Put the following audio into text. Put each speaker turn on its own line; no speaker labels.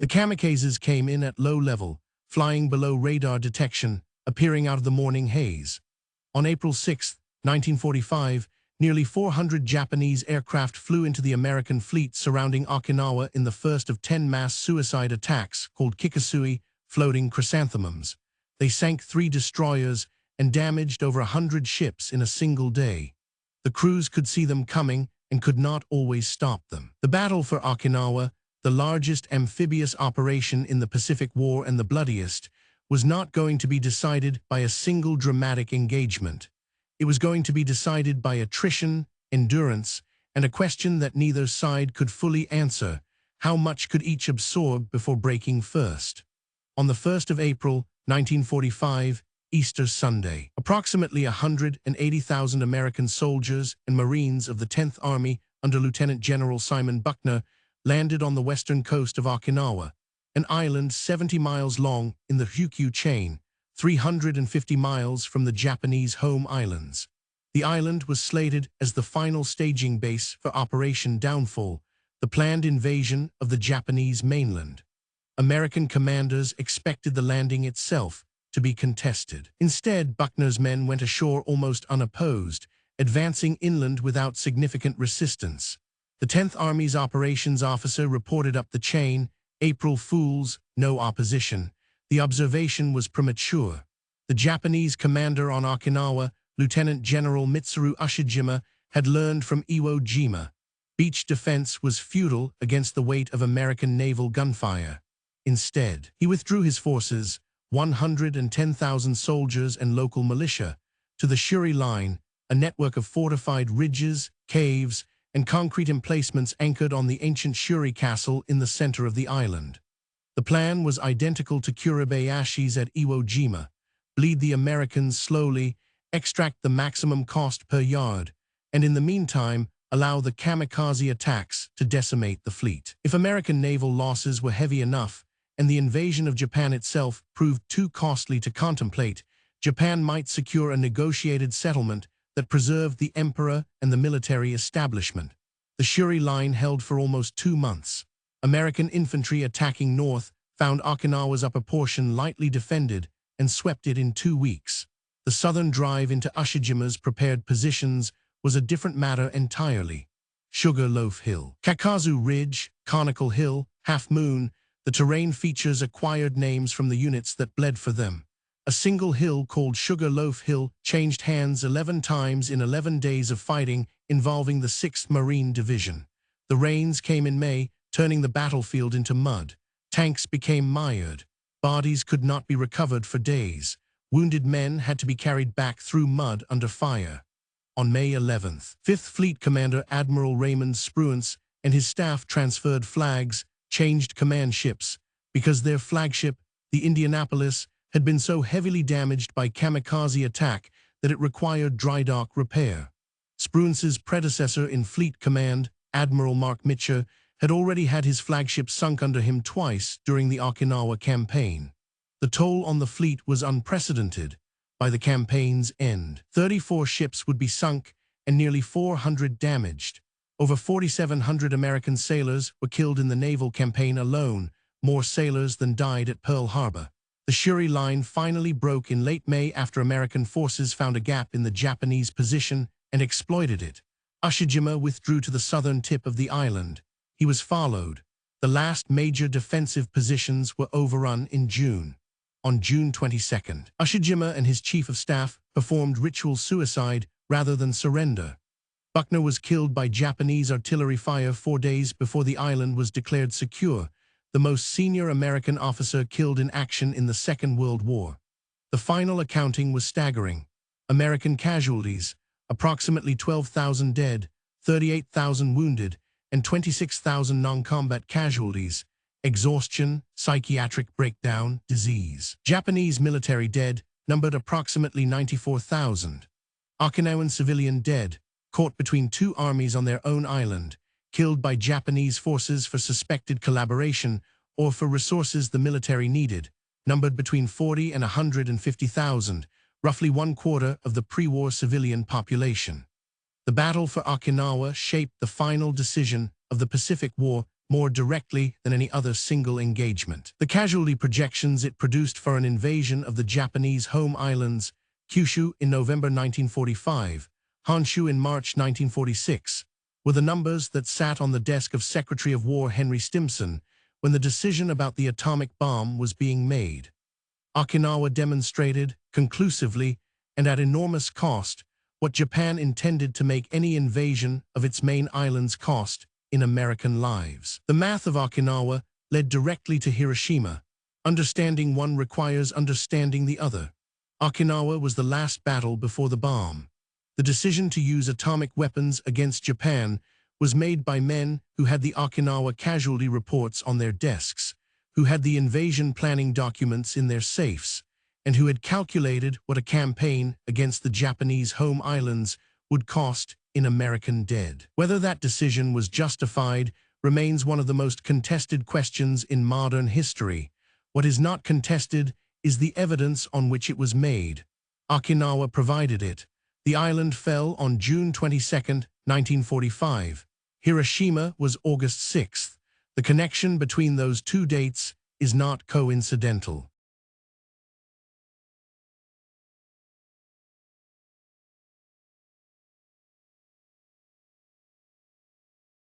The kamikazes came in at low level, flying below radar detection, appearing out of the morning haze. On April 6, 1945, nearly 400 Japanese aircraft flew into the American fleet surrounding Okinawa in the first of 10 mass suicide attacks called Kikasui, floating chrysanthemums. They sank 3 destroyers and damaged over 100 ships in a single day. The crews could see them coming and could not always stop them. The battle for Okinawa, the largest amphibious operation in the Pacific War and the bloodiest, was not going to be decided by a single dramatic engagement. It was going to be decided by attrition, endurance, and a question that neither side could fully answer: how much could each absorb before breaking first? On the 1st of April, 1945, Easter Sunday, approximately 180,000 American soldiers and Marines of the 10th Army under Lieutenant General Simon Buckner landed on the western coast of Okinawa, an island 70 miles long in the Ryukyu chain, 350 miles from the Japanese home islands. The island was slated as the final staging base for Operation Downfall, the planned invasion of the Japanese mainland. American commanders expected the landing itself to be contested. Instead, Buckner's men went ashore almost unopposed, advancing inland without significant resistance. The 10th Army's operations officer reported up the chain, "April Fools, no opposition." The observation was premature. The Japanese commander on Okinawa, Lieutenant General Mitsuru Ushijima, had learned from Iwo Jima. Beach defense was futile against the weight of American naval gunfire. Instead, he withdrew his forces, 110,000 soldiers and local militia, to the Shuri Line, a network of fortified ridges, caves, and concrete emplacements anchored on the ancient Shuri Castle in the center of the island. The plan was identical to Kuribayashi's at Iwo Jima: bleed the Americans slowly, extract the maximum cost per yard, and in the meantime, allow the kamikaze attacks to decimate the fleet. If American naval losses were heavy enough, and the invasion of Japan itself proved too costly to contemplate, Japan might secure a negotiated settlement that preserved the emperor and the military establishment. The Shuri Line held for almost 2 months. American infantry attacking north found Okinawa's upper portion lightly defended and swept it in 2 weeks. The southern drive into Ushijima's prepared positions was a different matter entirely. Sugar Loaf Hill, Kakazu Ridge, Conical Hill, Half Moon, the terrain features acquired names from the units that bled for them. A single hill called Sugar Loaf Hill changed hands 11 times in 11 days of fighting involving the 6th Marine Division. The rains came in May, turning the battlefield into mud. Tanks became mired. Bodies could not be recovered for days. Wounded men had to be carried back through mud under fire. On May 11th, 5th Fleet Commander Admiral Raymond Spruance and his staff transferred flags, changed command ships, because their flagship, the Indianapolis, had been so heavily damaged by kamikaze attack that it required dry dock repair. Spruance's predecessor in Fleet Command, Admiral Mark Mitcher, had already had his flagship sunk under him twice during the Okinawa campaign. The toll on the fleet was unprecedented. By the campaign's end, 34 ships would be sunk and nearly 400 damaged. Over 4,700 American sailors were killed in the naval campaign alone, more sailors than died at Pearl Harbor. The Shuri Line finally broke in late May after American forces found a gap in the Japanese position and exploited it. Ushijima withdrew to the southern tip of the island. He was followed. The last major defensive positions were overrun in June. On June 22nd, Ushijima and his chief of staff performed ritual suicide rather than surrender. Buckner was killed by Japanese artillery fire 4 days before the island was declared secure, the most senior American officer killed in action in the Second World War. The final accounting was staggering. American casualties, approximately 12,000 dead, 38,000 wounded, and 26,000 non-combat casualties, exhaustion, psychiatric breakdown, disease. Japanese military dead numbered approximately 94,000. Okinawan civilian dead, caught between 2 armies on their own island, killed by Japanese forces for suspected collaboration or for resources the military needed, numbered between 40 and 150,000, roughly 1/4 of the pre-war civilian population. The battle for Okinawa shaped the final decision of the Pacific War, more directly than any other single engagement. The casualty projections it produced for an invasion of the Japanese home islands, Kyushu in November 1945, Honshu in March 1946, were the numbers that sat on the desk of Secretary of War Henry Stimson when the decision about the atomic bomb was being made. Okinawa demonstrated, conclusively, and at enormous cost, what Japan intended to make any invasion of its main islands cost in American lives. The math of Okinawa led directly to Hiroshima. Understanding one requires understanding the other. Okinawa was the last battle before the bomb. The decision to use atomic weapons against Japan was made by men who had the Okinawa casualty reports on their desks, who had the invasion planning documents in their safes, and who had calculated what a campaign against the Japanese home islands would cost in American dead. Whether that decision was justified remains one of the most contested questions in modern history. What is not contested is the evidence on which it was made. Okinawa provided it. The island fell on June 22, 1945. Hiroshima was August 6. The connection between those two dates is not coincidental.